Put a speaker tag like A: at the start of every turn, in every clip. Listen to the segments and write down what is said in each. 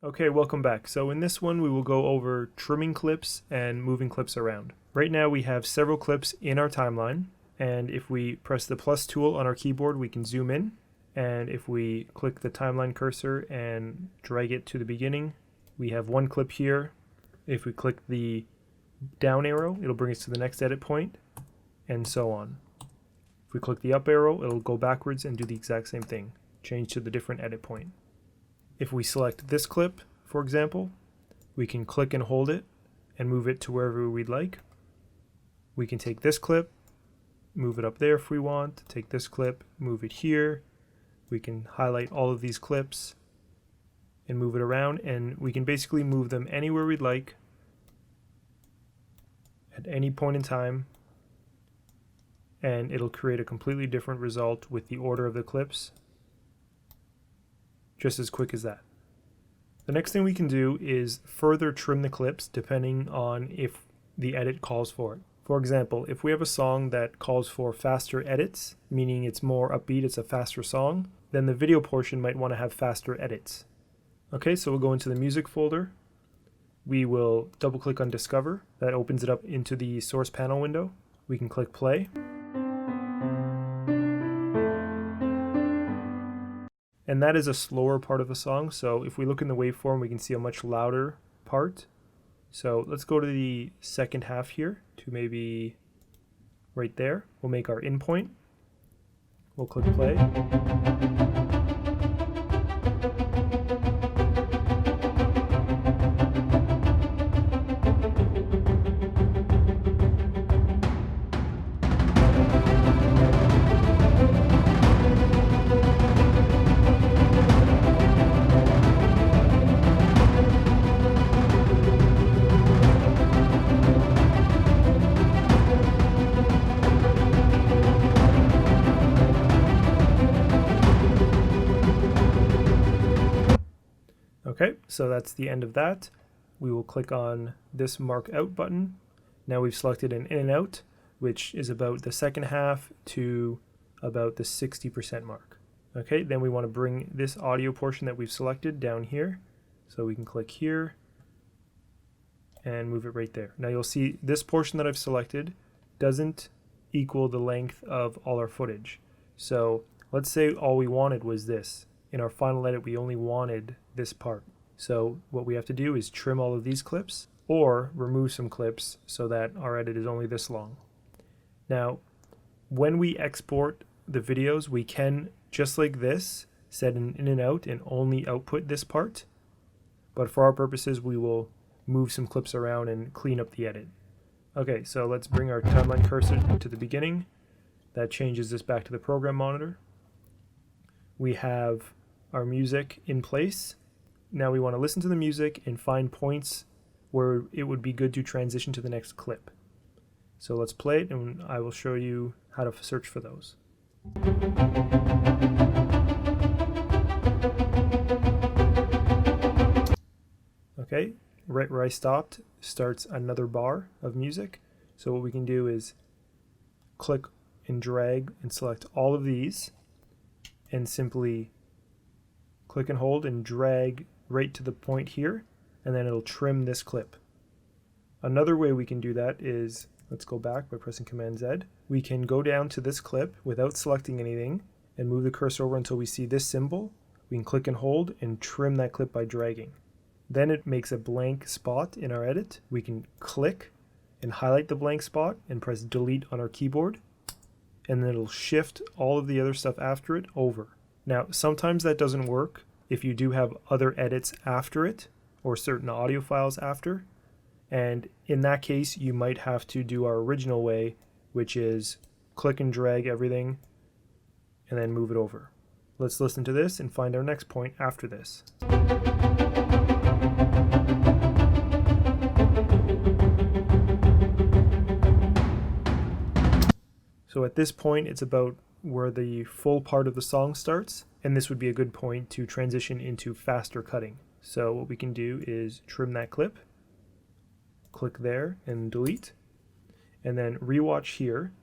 A: Okay, welcome back. So in this one we will go over trimming clips and moving clips around. Right now we have several clips in our timeline, and if we press the plus tool on our keyboard we can zoom in, and if we click the timeline cursor and drag it to the beginning, we have one clip here. If we click the down arrow it'll bring us to the next edit point, and so on. If we click the up arrow it'll go backwards and do the exact same thing, change to the different edit point. If we select this clip, for example, we can click and hold it and move it to wherever we'd like. We can take this clip, move it up there if we want, take this clip, move it here. We can highlight all of these clips and move it around, and we can basically move them anywhere we'd like at any point in time, and it'll create a completely different result with the order of the clips, just as quick as that. The next thing we can do is further trim the clips depending on if the edit calls for it. For example, if we have a song that calls for faster edits, meaning it's more upbeat, it's a faster song, then the video portion might want to have faster edits. Okay, so we'll go into the music folder. We will double click on Discover. That opens it up into the source panel window. We can click play. And that is a slower part of the song, so if we look in the waveform we can see a much louder part. So let's go to the second half here to maybe right there. We'll make our in point. We'll click play. Okay, so that's the end of that. We will click on this mark out button. Now we've selected an in and out, which is about the second half to about the 60% mark. Okay, then we want to bring this audio portion that we've selected down here. So we can click here and move it right there. Now you'll see this portion that I've selected doesn't equal the length of all our footage. So let's say all we wanted was this. In our final edit we only wanted this part. So what we have to do is trim all of these clips or remove some clips so that our edit is only this long. Now when we export the videos we can, just like this, set an in and out and only output this part, but for our purposes we will move some clips around and clean up the edit. Okay, so let's bring our timeline cursor to the beginning. That changes this back to the program monitor. We have our music in place. Now we want to listen to the music and find points where it would be good to transition to the next clip. So let's play it and I will show you how to search for those. Okay, right where I stopped starts another bar of music. So what we can do is click and drag and select all of these and simply click and hold and drag right to the point here, and then it'll trim this clip. Another way we can do that is, let's go back by pressing Command Z. We can go down to this clip without selecting anything and move the cursor over until we see this symbol. We can click and hold and trim that clip by dragging. Then it makes a blank spot in our edit. We can click and highlight the blank spot and press delete on our keyboard, and then it'll shift all of the other stuff after it over. Now sometimes that doesn't work if you do have other edits after it or certain audio files after, and in that case you might have to do our original way, which is click and drag everything and then move it over. Let's listen to this and find our next point after this. So at this point it's about where the full part of the song starts, and this would be a good point to transition into faster cutting. So what we can do is trim that clip, click there and delete, and then rewatch here.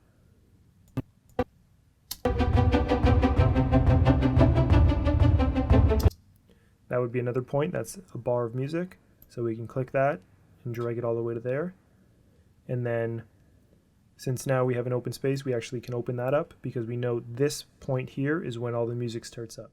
A: That that would be another point. That's a bar of music. So we can click that and drag it all the way to there. And then since now we have an open space, we actually can open that up because we know this point here is when all the music starts up.